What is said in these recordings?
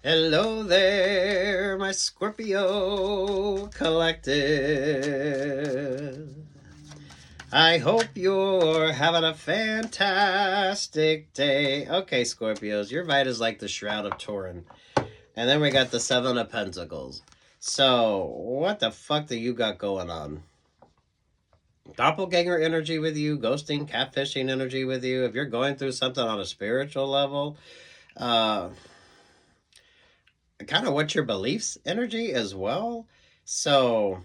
Hello there, my Scorpio collective. I hope you're having a fantastic day. Okay, Scorpios, your vibe is like the Shroud of Turin. And then we got the Seven of Pentacles. So, what the fuck do you got going on? Doppelganger energy with you, ghosting, catfishing energy with you. If you're going through something on a spiritual level, kind of what's your beliefs energy as well. So,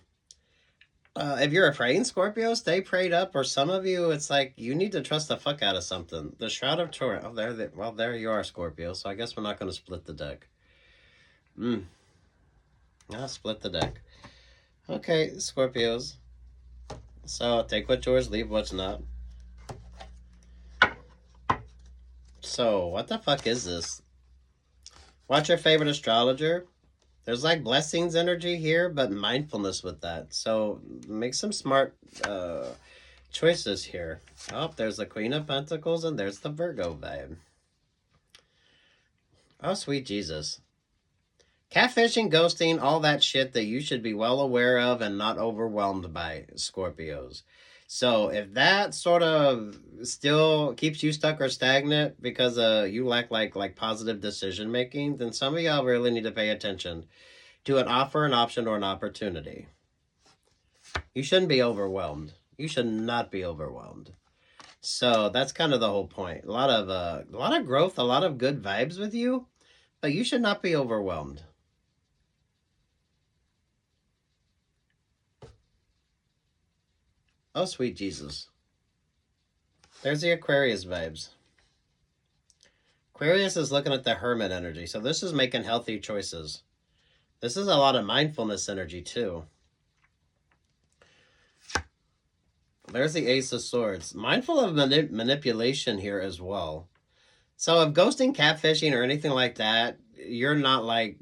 if you're afraid, Scorpio, stay prayed up. Or some of you, it's like you need to trust the fuck out of something. The Shroud of Turin. Oh, there you are, Scorpio. So I guess we're not going to split the deck. I'll split the deck. Okay, Scorpios. So take what's yours, leave what's not. So what the fuck is this? Watch your favorite astrologer. There's like blessings energy here, but mindfulness with that. So make some smart choices here. Oh, there's the Queen of Pentacles and there's the Virgo vibe. Oh, sweet Jesus. Catfishing, ghosting, all that shit that you should be well aware of and not overwhelmed by, Scorpios. So if that sort of still keeps you stuck or stagnant because you lack like positive decision making, then some of y'all really need to pay attention to an offer, an option, or an opportunity. You shouldn't be overwhelmed. You should not be overwhelmed. So that's kind of the whole point. A lot of growth, a lot of good vibes with you, but you should not be overwhelmed. Oh, sweet Jesus. There's the Aquarius vibes. Aquarius is looking at the Hermit energy. So this is making healthy choices. This is a lot of mindfulness energy too. There's the Ace of Swords. Mindful of manipulation here as well. So if ghosting, catfishing, or anything like that, you're not like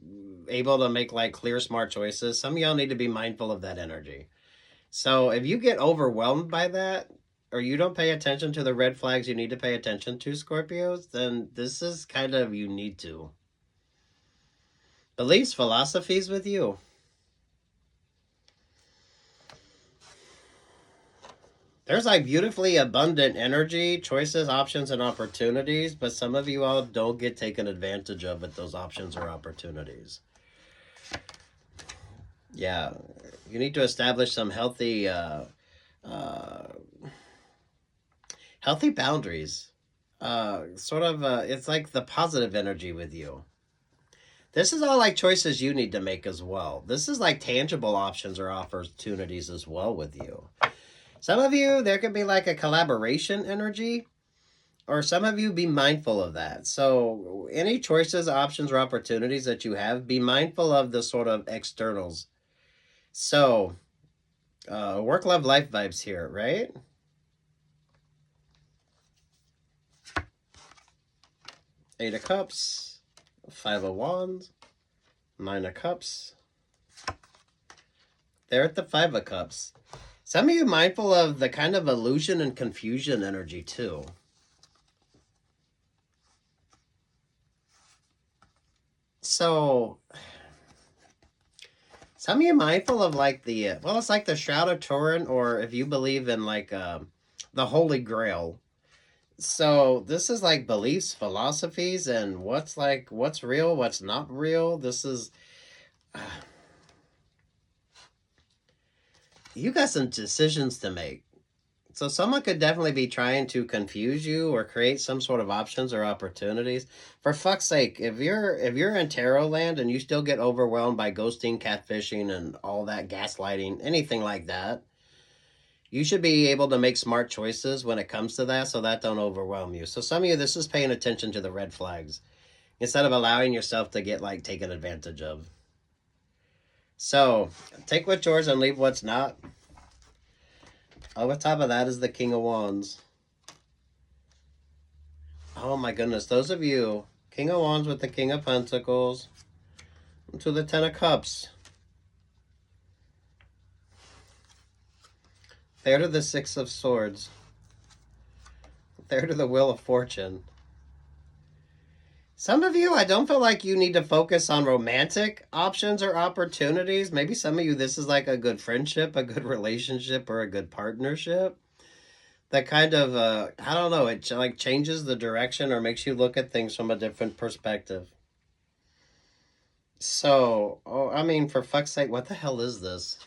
able to make like clear, smart choices. Some of y'all need to be mindful of that energy. So if you get overwhelmed by that, or you don't pay attention to the red flags you need to pay attention to, Scorpios, then this is kind of you need to. Beliefs, philosophies with you. There's like beautifully abundant energy, choices, options, and opportunities, but some of you all don't get taken advantage of with those options or opportunities. Yeah, you need to establish some healthy healthy boundaries. It's like the positive energy with you. This is all like choices you need to make as well. This is like tangible options or opportunities as well with you. Some of you, there could be like a collaboration energy, or some of you be mindful of that. So any choices, options, or opportunities that you have, be mindful of the sort of externals. So work, love, life vibes here, right? Eight of Cups, Five of Wands, Nine of Cups. They're at the Five of Cups. Some of you mindful of the kind of illusion and confusion energy too. So some of you mindful of like the, well, it's like the Shroud of Turin, or if you believe in like the Holy Grail. So this is like beliefs, philosophies, and what's real, what's not real. This is, you got some decisions to make. So someone could definitely be trying to confuse you or create some sort of options or opportunities. For fuck's sake, if you're in tarot land and you still get overwhelmed by ghosting, catfishing, and all that gaslighting, anything like that, you should be able to make smart choices when it comes to that, so that don't overwhelm you. So some of you, this is paying attention to the red flags instead of allowing yourself to get like taken advantage of. So take what's yours and leave what's not. Over top of that is the King of Wands. Oh my goodness, those of you, King of Wands with the King of Pentacles, to the Ten of Cups. There to the Six of Swords. There to the Wheel of Fortune. Some of you, I don't feel like you need to focus on romantic options or opportunities. Maybe some of you, this is like a good friendship, a good relationship, or a good partnership. That kind of, I don't know, it like changes the direction or makes you look at things from a different perspective. So, oh, I mean, for fuck's sake, what the hell is this?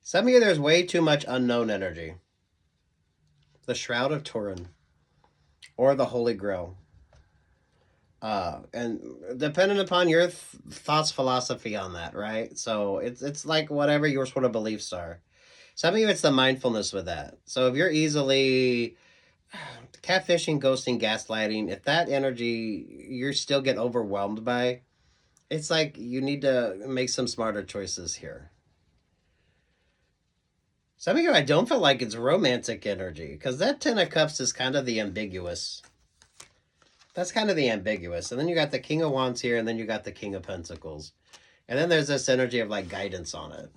Some of you, there's way too much unknown energy. The Shroud of Turin or the Holy Grail. And depending upon your thoughts, philosophy on that, right? So it's like whatever your sort of beliefs are. Some of you, it's the mindfulness with that. So if you're easily catfishing, ghosting, gaslighting, if that energy you still get overwhelmed by, it's like you need to make some smarter choices here. Some of you, I don't feel like it's romantic energy because that Ten of Cups is kind of the ambiguous. That's kind of the ambiguous. And then you got the King of Wands here, and then you got the King of Pentacles. And then there's this energy of like guidance on it.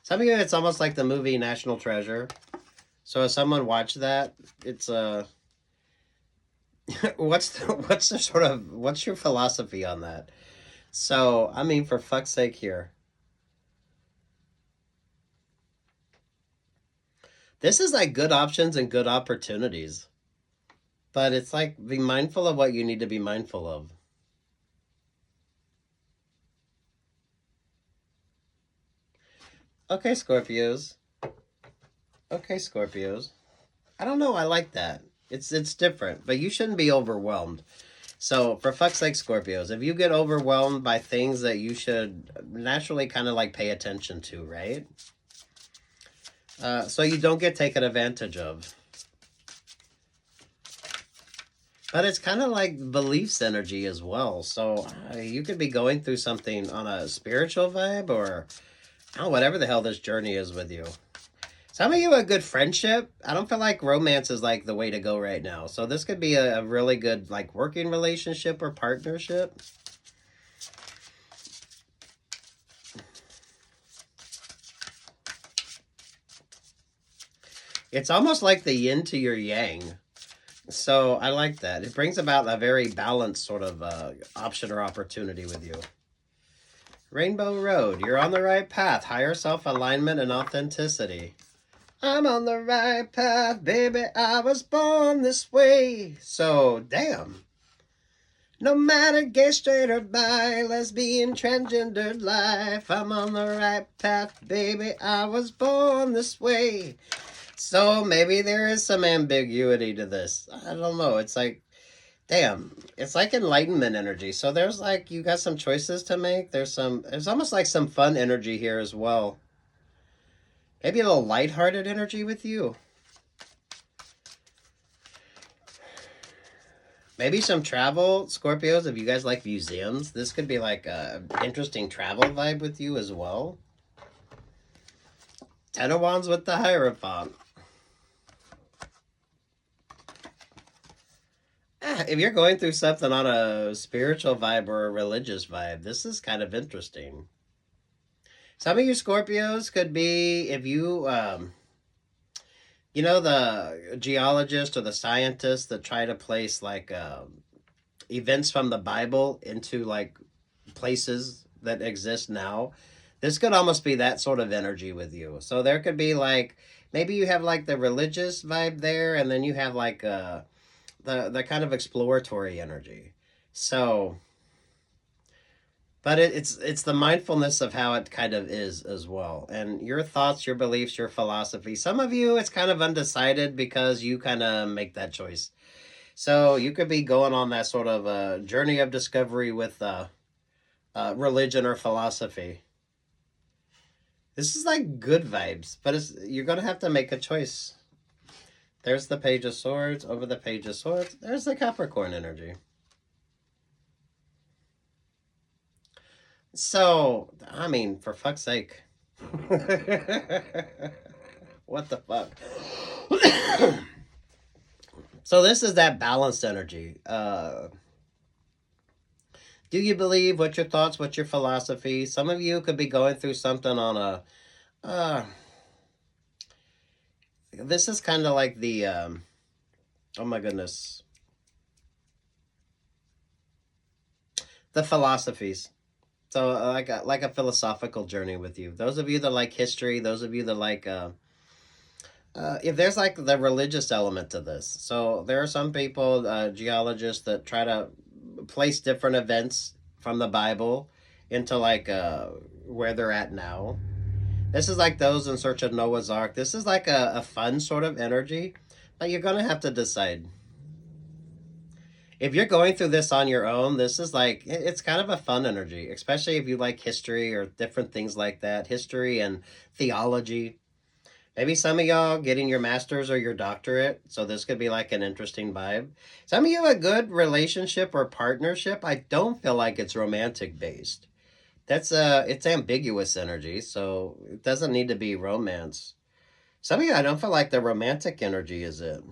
Some of you, it's almost like the movie National Treasure. So if someone watched that, it's what's your philosophy on that? So, I mean, for fuck's sake here. This is like good options and good opportunities. But it's like, be mindful of what you need to be mindful of. Okay, Scorpios. Okay, Scorpios. I don't know, I like that. It's different, but you shouldn't be overwhelmed. So, for fuck's sake, Scorpios, if you get overwhelmed by things that you should naturally kind of like pay attention to, right? So you don't get taken advantage of. But it's kind of like beliefs energy as well. So you could be going through something on a spiritual vibe or whatever the hell this journey is with you. Some of you, a good friendship. I don't feel like romance is like the way to go right now. So this could be a really good like working relationship or partnership. It's almost like the yin to your yang. So I like that. It brings about a very balanced sort of option or opportunity with you. Rainbow Road, you're on the right path. Higher self-alignment and authenticity. I'm on the right path, baby. I was born this way. So, damn. No matter gay, straight, or bi, lesbian, transgendered life, I'm on the right path, baby. I was born this way. So maybe there is some ambiguity to this. I don't know. It's like, damn, it's like enlightenment energy. So there's like, you got some choices to make. There's almost like some fun energy here as well. Maybe a little lighthearted energy with you. Maybe some travel, Scorpios, if you guys like museums. This could be like a interesting travel vibe with you as well. Ten of Wands with the Hierophant. If you're going through something on a spiritual vibe or a religious vibe, this is kind of interesting. Some of you Scorpios could be, if you, you know, the geologist or the scientist that try to place like events from the Bible into like places that exist now. This could almost be that sort of energy with you. So there could be like, maybe you have like the religious vibe there, and then you have like the kind of exploratory energy. So, but it's the mindfulness of how it kind of is as well. And your thoughts, your beliefs, your philosophy. Some of you, it's kind of undecided because you kind of make that choice. So you could be going on that sort of a journey of discovery with religion or philosophy. This is like good vibes, but you're going to have to make a choice. There's the Page of Swords, over the Page of Swords. There's the Capricorn energy. So, I mean, for fuck's sake. What the fuck? So this is that balanced energy. Do you believe? What's your thoughts? What's your philosophy? Some of you could be going through something on a. This is kind of like the. Oh my goodness. The philosophies. So like a philosophical journey with you. Those of you that like history, those of you that like if there's like the religious element to this. So there are some people, geologists, that try to place different events from the Bible into like where they're at now. This is like those in search of Noah's Ark. This is like a fun sort of energy, but you're gonna have to decide. If you're going through this on your own, this is like it's kind of a fun energy, especially if you like history or different things like that, history and theology. Maybe some of y'all getting your master's or your doctorate, so this could be like an interesting vibe. Some of you a good relationship or partnership. I don't feel like it's romantic based. That's it's ambiguous energy, so it doesn't need to be romance. Some of you I don't feel like the romantic energy is it.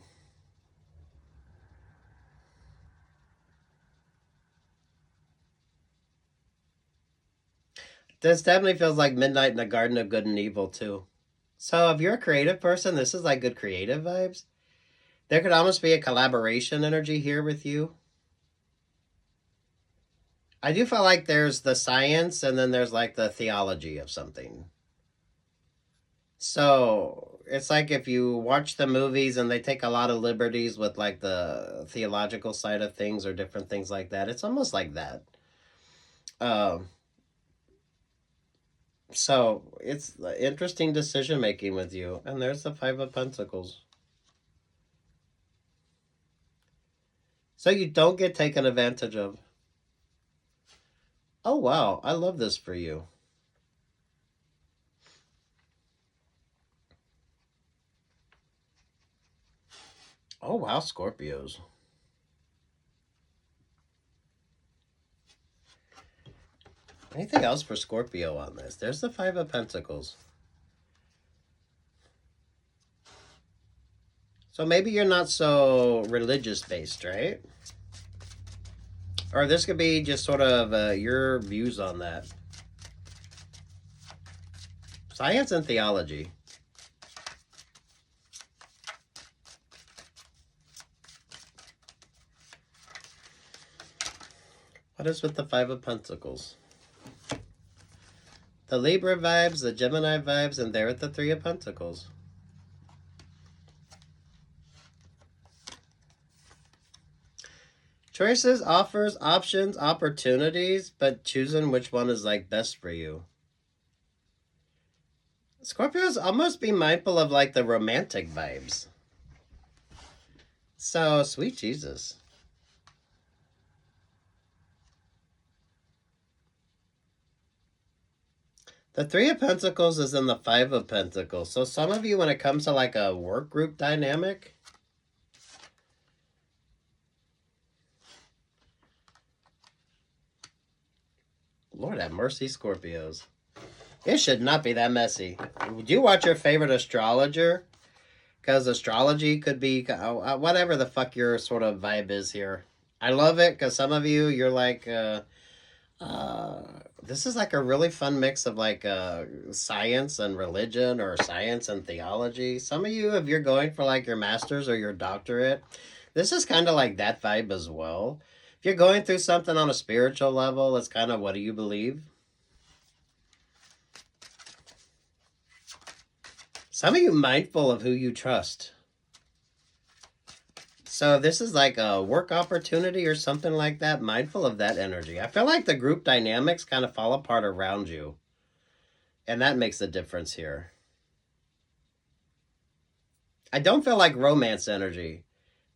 This definitely feels like Midnight in the Garden of Good and Evil too. So if you're a creative person, this is like good creative vibes. There could almost be a collaboration energy here with you. I do feel like there's the science and then there's like the theology of something. So it's like if you watch the movies and they take a lot of liberties with like the theological side of things or different things like that. It's almost like that. Um, so it's interesting decision making with you. And there's the Five of Pentacles. So you don't get taken advantage of. Oh, wow. I love this for you. Oh, wow, Scorpios. Anything else for Scorpio on this? There's the Five of Pentacles. So maybe you're not so religious based, right? Or this could be just sort of your views on that. Science and theology. What is with the Five of Pentacles? The Libra vibes, the Gemini vibes, and there at the Three of Pentacles. Choices, offers, options, opportunities, but choosing which one is like best for you. Scorpios almost be mindful of like the romantic vibes. So, sweet Jesus. The Three of Pentacles is in the Five of Pentacles. So some of you, when it comes to like a work group dynamic, Lord have mercy, Scorpios. It should not be that messy. Would you watch your favorite astrologer? Because astrology could be whatever the fuck your sort of vibe is here. I love it because some of you, you're like, this is like a really fun mix of like science and religion or science and theology. Some of you, if you're going for like your master's or your doctorate, this is kind of like that vibe as well. If you're going through something on a spiritual level, it's kind of what do you believe? Some of you mindful of who you trust. So this is like a work opportunity or something like that, mindful of that energy. I feel like the group dynamics kind of fall apart around you. And that makes a difference here. I don't feel like romance energy.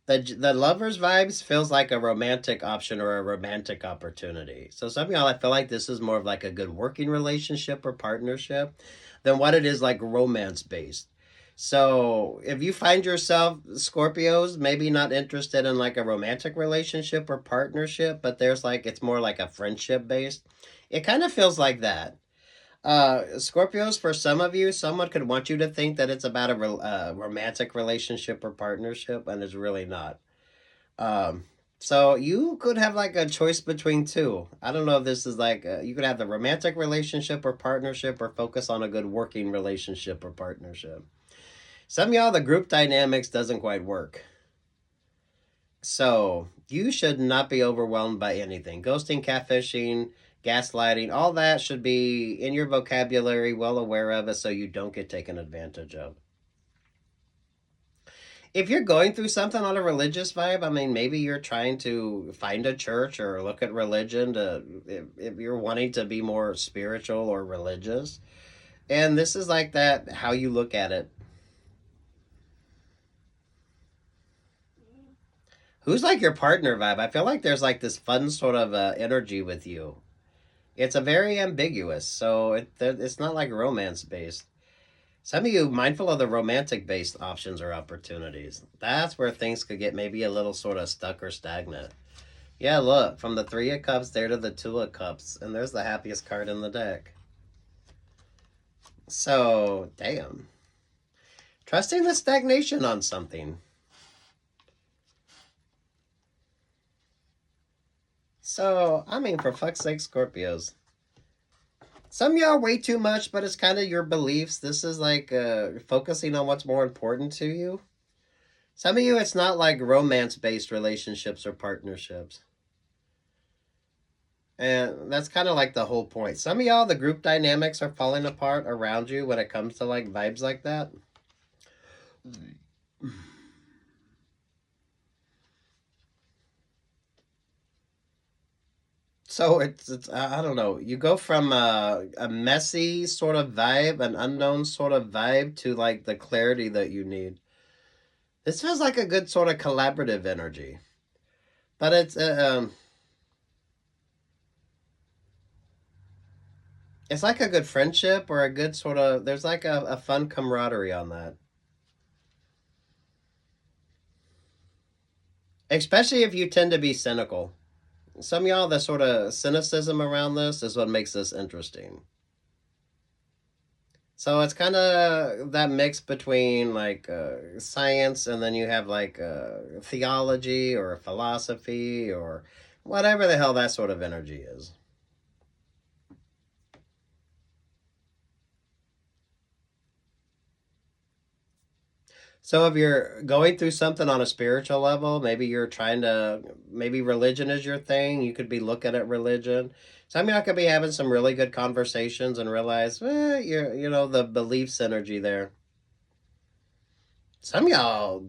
The lovers vibes feels like a romantic option or a romantic opportunity. So some of y'all, I feel like this is more of like a good working relationship or partnership than what it is like romance based. So if you find yourself Scorpios maybe not interested in like a romantic relationship or partnership, but there's like it's more like a friendship based, it kind of feels like that. Scorpios, for some of you, someone could want you to think that it's about a romantic relationship or partnership, and it's really not. Um, So you could have like a choice between two. I don't know if this is like you could have the romantic relationship or partnership, or focus on a good working relationship or partnership. Some of y'all, the group dynamics doesn't quite work. So you should not be overwhelmed by anything. Ghosting, catfishing, gaslighting, all that should be in your vocabulary, well aware of it, so you don't get taken advantage of. If you're going through something on a religious vibe, I mean, maybe you're trying to find a church or look at religion to, if you're wanting to be more spiritual or religious. And this is like that, how you look at it. Who's like your partner vibe? I feel like there's like this fun sort of energy with you. It's a very ambiguous, so it's not like romance based. Some of you mindful of the romantic based options or opportunities. That's where things could get maybe a little sort of stuck or stagnant. Yeah, look, from the Three of Cups there to the Two of Cups, and there's the happiest card in the deck. So, damn. Trusting the stagnation on something. So, I mean, for fuck's sake, Scorpios. Some of y'all way too much, but it's kind of your beliefs. This is like focusing on what's more important to you. Some of you, it's not like romance-based relationships or partnerships. And that's kind of like the whole point. Some of y'all, the group dynamics are falling apart around you when it comes to like vibes like that. So it's I don't know. You go from a messy sort of vibe, an unknown sort of vibe, to like the clarity that you need. This feels like a good sort of collaborative energy, but it's like a good friendship or a good sort of. There's like a fun camaraderie on that, especially if you tend to be cynical. Some of y'all, the sort of cynicism around this is what makes this interesting. So it's kind of that mix between like science, and then you have like theology or philosophy or whatever the hell that sort of energy is. So if you're going through something on a spiritual level, maybe you're trying to, maybe religion is your thing. You could be looking at religion. Some of y'all could be having some really good conversations and realize, you know, the beliefs energy there. Some of y'all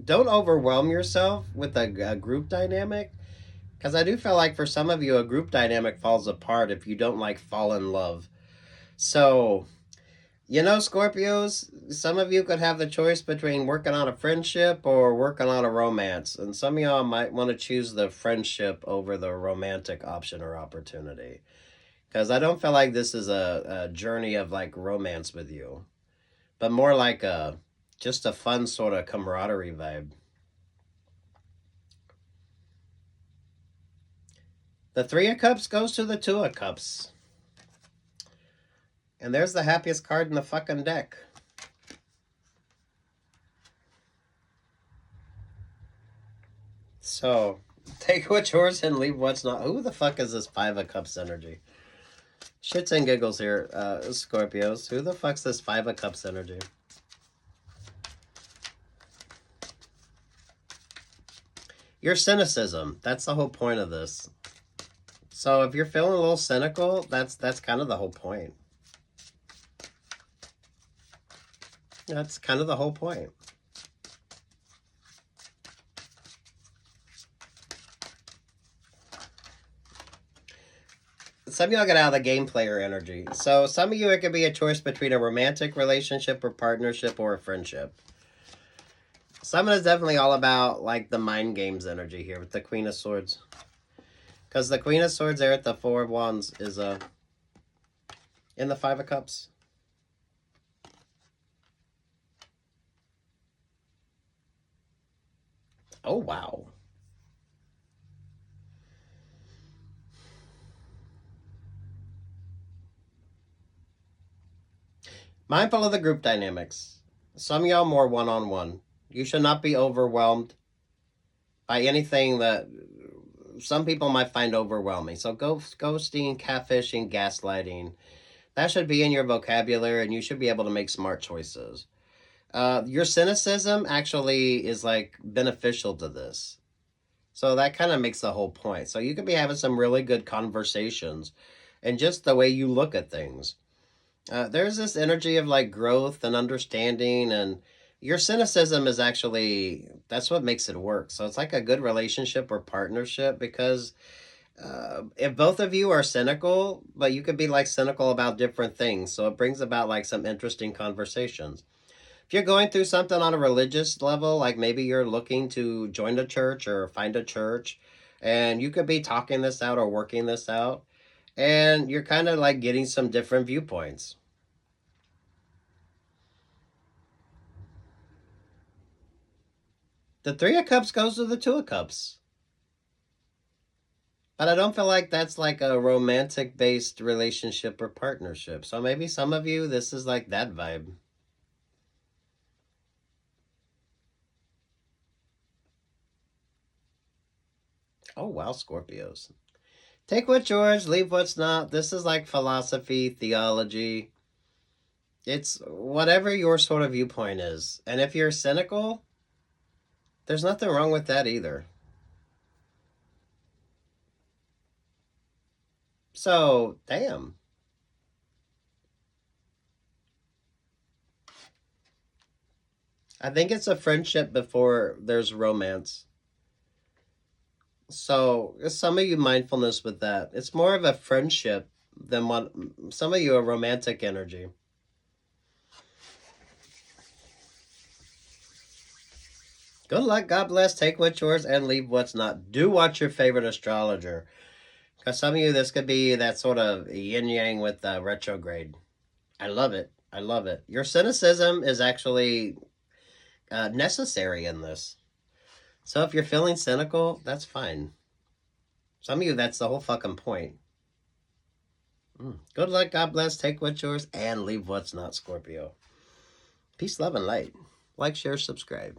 don't overwhelm yourself with a group dynamic, because I do feel like for some of you, a group dynamic falls apart if you don't like fall in love. So, you know, Scorpios, some of you could have the choice between working on a friendship or working on a romance. And some of y'all might want to choose the friendship over the romantic option or opportunity. Because I don't feel like this is a journey of like romance with you, but more like a just a fun sort of camaraderie vibe. The Three of Cups goes to the Two of Cups. And there's the happiest card in the fucking deck. So, take what's yours and leave what's not. Who the fuck is this Five of Cups energy? Shits and giggles here, Scorpios. Who the fuck's this Five of Cups energy? Your cynicism. That's the whole point of this. So if you're feeling a little cynical, that's kind of the whole point. That's kind of the whole point. Some of y'all get out of the game player energy. So some of you, it could be a choice between a romantic relationship or partnership or a friendship. Some of it is definitely all about like the mind games energy here with the Queen of Swords. Because the Queen of Swords there at the Four of Wands is in the Five of Cups. Oh, wow. Mindful of the group dynamics. Some of y'all more one-on-one. You should not be overwhelmed by anything that some people might find overwhelming. So ghosting, catfishing, gaslighting, that should be in your vocabulary, and you should be able to make smart choices. Your cynicism actually is like beneficial to this. So that kind of makes the whole point. So you could be having some really good conversations and just the way you look at things. There's this energy of like growth and understanding, and your cynicism is actually, that's what makes it work. So it's like a good relationship or partnership, because if both of you are cynical, but you could be like cynical about different things. So it brings about like some interesting conversations. If you're going through something on a religious level, like maybe you're looking to join a church or find a church, and you could be talking this out or working this out, and you're kind of like getting some different viewpoints. The Three of Cups goes to the Two of Cups. But I don't feel like that's like a romantic based relationship or partnership. So maybe some of you, this is like that vibe. Oh, wow, Scorpios. Take what's yours, leave what's not. This is like philosophy, theology. It's whatever your sort of viewpoint is. And if you're cynical, there's nothing wrong with that either. So, damn. I think it's a friendship before there's romance. So, some of you mindfulness with that. It's more of a friendship than what some of you are romantic energy. Good luck, God bless, take what's yours and leave what's not. Do watch your favorite astrologer. Because some of you, this could be that sort of yin-yang with retrograde. I love it. I love it. Your cynicism is actually necessary in this. So if you're feeling cynical, that's fine. Some of you, that's the whole fucking point. Good luck, God bless, take what's yours and leave what's not, Scorpio. Peace, love, and light. Like, share, subscribe.